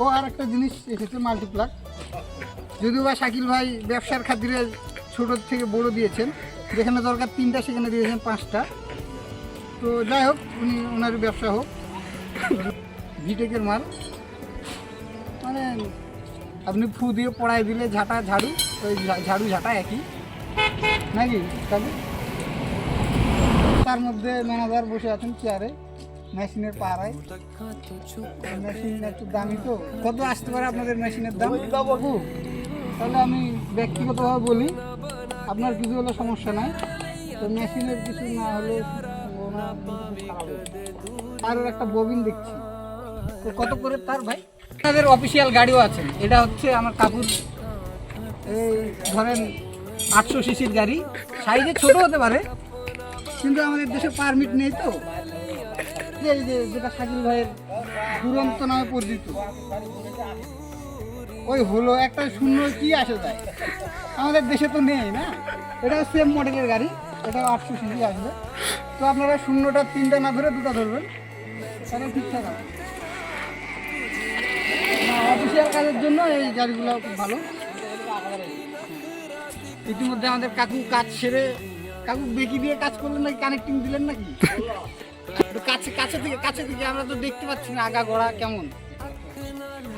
ও আর একটা জিনিস এসেছে মাল্টিপ্লাক, যদিও বা শাকিল ভাই ব্যবসার খাতিরে ছোট থেকে বড় দিয়েছেন, যেখানে দরকার 3টা সেখানে দিয়েছেন 5টা। তো যাই হোক, ওনার ব্যবসা হোক। ভিটেকের মাল, মানে আপনি ফু দিয়ে পড়াই দিলে ঝাঁটা ঝাড়ু, ওই ঝাড়ু ঝাঁটা একই নাকি কাজে। তার মধ্যে ম্যানেজার বসে আছেন চেয়ারে মেশিনের পাহারায়। মেশিন একটু দামি, তো কত আসতে পারে আপনাদের মেশিনের দাম? তাহলে আমি ব্যক্তিগতভাবে বলি, আপনার কিছু হলে সমস্যা নাই, তো মেশিনের কিছু না হলে আর একটা ববিন দেখছি, তো কত করে তার ভাই? আপনাদের অফিসিয়াল গাড়িও আছে, এটা হচ্ছে আমার কাকুর, এই ধরেন 800 সিসির গাড়ি, সাইজে ছোট হতে পারে কিন্তু আমাদের দেশে পারমিট নেই, তো যেটা শাকিল ভাইয়ের দুরন্ত নামে পরিচিত, ওই হলো একটা শূন্য কি আসে যায়, আমাদের দেশে তো নেই না। এটাও সেম মডেলের গাড়ি, এটাও 800 সিসি আসবে। তো আপনারা শূন্যটা 3টা না ধরে 2টা ধরবেন, তাহলে ঠিকঠাক আছে। অফিসিয়াল কাজের জন্য এই গাড়িগুলো খুব ভালো। ইতিমধ্যে আমাদের কাকু কাজ সেরে, কাকু বেকি দিয়ে কাজ করলেন নাকি, কানেক্টিং দিলেন নাকি? একটু কাছে থেকে আমরা তো দেখতে পাচ্ছি না আগা গোড়া কেমন।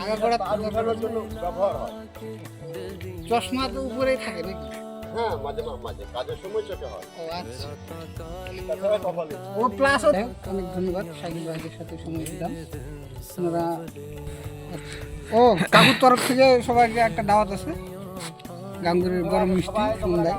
আগা গোড়া জন্য ব্যবহার হয়। চশমা তো উপরেই থাকে নাকি? হ্যাঁ, মাঝে মাঝে কাজের সময় চোখে হয়। ও আচ্ছা, তাছাড়া কপালে। ও প্লাস। অনেক ধন্যবাদ, শাকিল ভাইদের সাথে সময় দিলাম। ওনারা ও কাকুর তরফ থেকে সবাইকে একটা দাওয়াত আছে, গাঙ্গুরের গরম মিষ্টি সন্ধ্যায়।